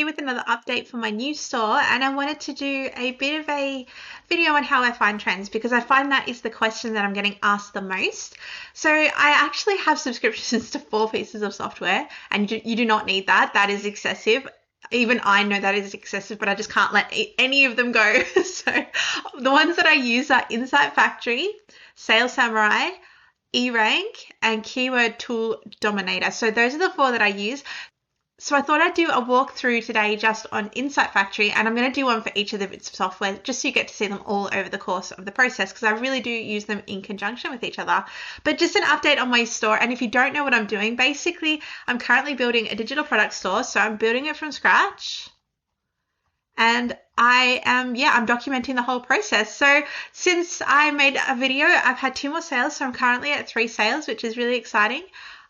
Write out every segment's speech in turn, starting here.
here with another update for my new store, and I wanted to do a bit of a video on how I find trends because I find that is the question that I'm getting asked the most. So I actually have subscriptions to 4 pieces of software, and you do not need that. That is excessive. Even I know that is excessive, but I just can't let any of them go. So the ones that I use are Insightfactory, Sales Samurai, eRank, and Keyword Tool Dominator. So those are the 4 that I use. So I thought I'd do a walkthrough today just on Insightfactory, and I'm going to do one for each of the bits of software just so you get to see them all over the course of the process because I really do use them in conjunction with each other. But just an update on my store, and if you don't know what I'm doing, basically I'm currently building a digital product store, so I'm building it from scratch. And I'm documenting the whole process. So since I made a video, I've had 2 more sales, so I'm currently at 3 sales, which is really exciting.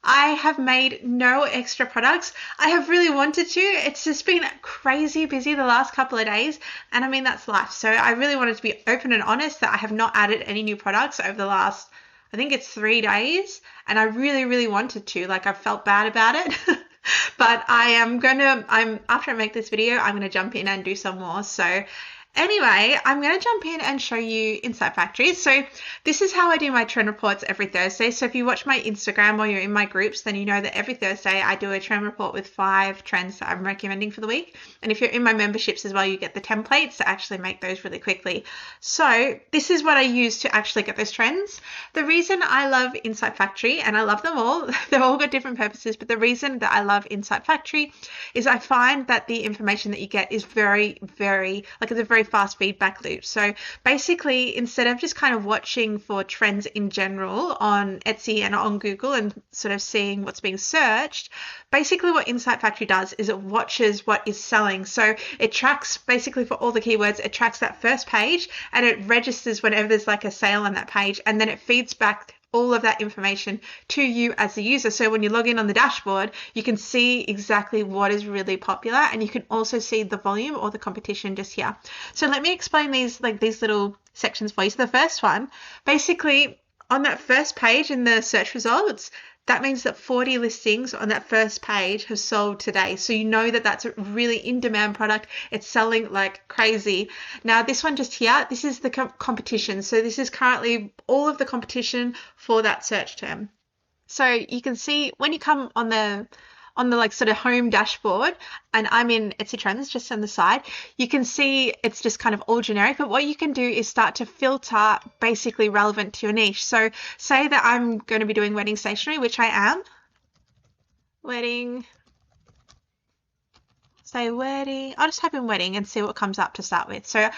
I have made no extra products. I have really wanted to. It's just been crazy busy the last couple of days, and I mean, that's life. So I really wanted to be open and honest that I have not added any new products over the last, I think it's 3 days, and I really, really wanted to. Like, I felt bad about it. But after I make this video, I'm going to jump in and do some more. So anyway, I'm going to jump in and show you Insightfactory. So this is how I do my trend reports every Thursday. So if you watch my Instagram or you're in my groups, then you know that every Thursday I do a trend report with 5 trends that I'm recommending for the week. And if you're in my memberships as well, you get the templates to actually make those really quickly. So this is what I use to actually get those trends. The reason I love Insightfactory, and I love them all, they've all got different purposes, but the reason that I love Insightfactory is I find that the information that you get is very, very, like, it's a very fast feedback loop. So basically, instead of just kind of watching for trends in general on Etsy and on Google and sort of seeing what's being searched, basically what Insightfactory does is it watches what is selling. So it tracks, basically for all the keywords, it tracks that first page and it registers whenever there's like a sale on that page, and then it feeds back all of that information to you as the user. So when you log in on the dashboard, you can see exactly what is really popular, and you can also see the volume or the competition just here. So let me explain these little sections for you. So the first one, basically on that first page in the search results, that means that 40 listings on that first page have sold today. So you know that that's a really in-demand product. It's selling like crazy. Now this one just here, this is the competition. So this is currently all of the competition for that search term. So you can see when you come on the like sort of home dashboard, and I'm in Etsy Trends just on the side, you can see it's just kind of all generic, but what you can do is start to filter basically relevant to your niche. So say that I'm going to be doing wedding stationery, which I am. Wedding, I'll just type in wedding and see what comes up to start with. So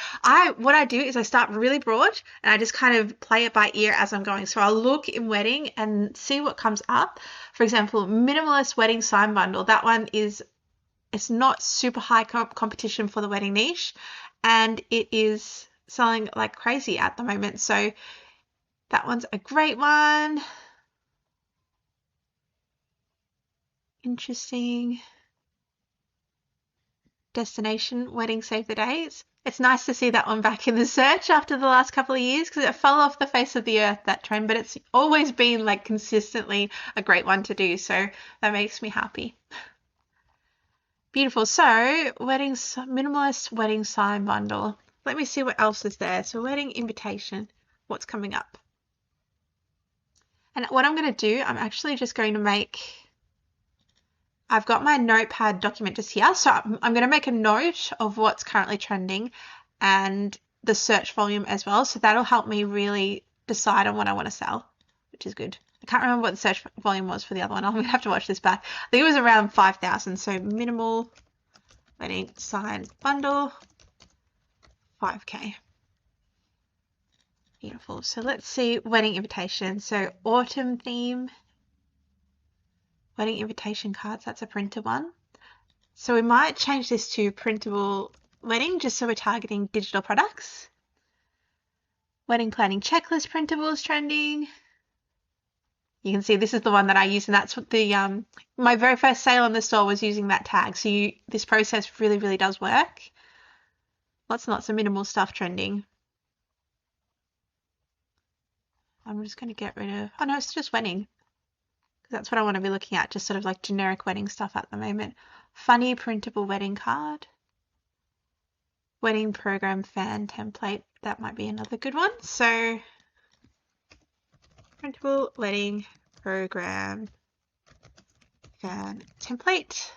what I do is I start really broad and I just kind of play it by ear as I'm going. So I'll look in wedding and see what comes up. For example, minimalist wedding sign bundle. That one it's not super high competition for the wedding niche, and it is selling like crazy at the moment. So that one's a great one. Interesting. Destination wedding save the dates. It's nice to see that one back in the search after the last couple of years because it fell off the face of the earth, that trend, but it's always been like consistently a great one to do. So that makes me happy. Beautiful. So minimalist wedding sign bundle. Let me see what else is there. So wedding invitation, what's coming up? And what I'm going to do, I'm actually just going to I've got my notepad document just here. So I'm going to make a note of what's currently trending and the search volume as well. So that'll help me really decide on what I want to sell, which is good. I can't remember what the search volume was for the other one. I'm going to have to watch this back. I think it was around 5,000. So minimal wedding sign bundle, 5K. Beautiful. So let's see wedding invitation. So autumn theme. Wedding invitation cards, that's a printed one. So we might change this to printable wedding just so we're targeting digital products. Wedding planning checklist printable is trending. You can see this is the one that I use, and that's what my very first sale on the store was using that tag. So this process really, really does work. Lots and lots of minimal stuff trending. I'm just going to get rid of, oh no, it's just wedding. That's what I want to be looking at, just sort of like generic wedding stuff at the moment. funny printable wedding card, wedding program fan template. That might be another good one. So printable wedding program fan template.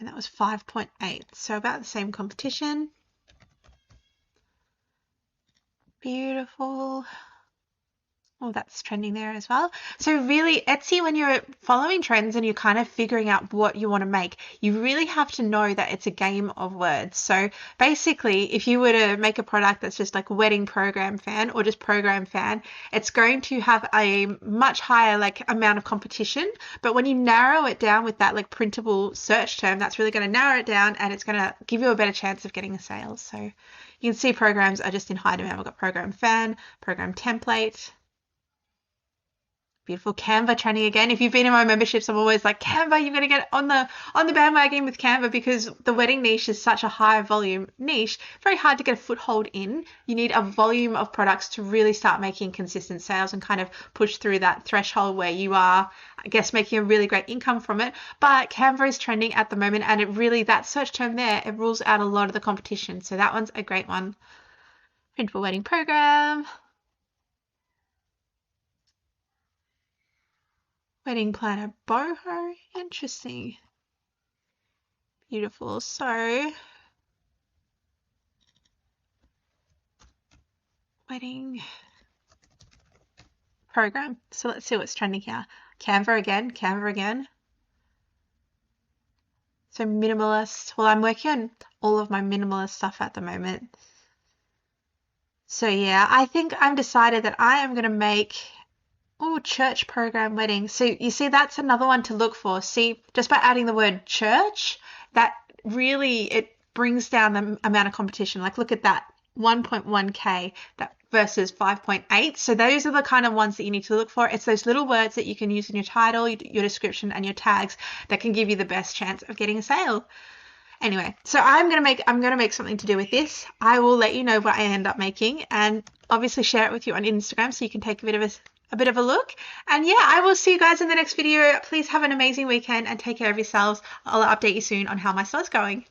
And that was 5.8. So about the same competition. Beautiful. Oh, that's trending there as well. So really, Etsy, when you're following trends and you're kind of figuring out what you want to make, you really have to know that it's a game of words. So basically, if you were to make a product that's just like wedding program fan or just program fan, it's going to have a much higher like amount of competition. But when you narrow it down with that like printable search term, that's really going to narrow it down and it's going to give you a better chance of getting a sale. So you can see programs are just in high demand. We've got program fan, program template. Beautiful. Canva trending again. If you've been in my memberships, I'm always like, Canva, you're going to get on the bandwagon with Canva because the wedding niche is such a high volume niche. Very hard to get a foothold in. You need a volume of products to really start making consistent sales and kind of push through that threshold where you are, I guess, making a really great income from it. But Canva is trending at the moment, and it really, that search term there, it rules out a lot of the competition. So that one's a great one. Printable wedding program. Wedding planner boho. Interesting. Beautiful. So wedding program. So let's see what's trending here. Canva again. Canva again. So minimalist. Well, I'm working on all of my minimalist stuff at the moment. So yeah, I think I'm decided that I am going to make church program wedding. So you see, that's another one to look for. See, just by adding the word church, that really, it brings down the amount of competition. Like look at that, 1.1K that versus 5.8. So those are the kind of ones that you need to look for. It's those little words that you can use in your title, your description, and your tags that can give you the best chance of getting a sale. Anyway, so I'm gonna make something to do with this. I will let you know what I end up making, and obviously share it with you on Instagram so you can take a bit of a look. And yeah, I will see you guys in the next video. Please have an amazing weekend and take care of yourselves. I'll update you soon on how my store's going.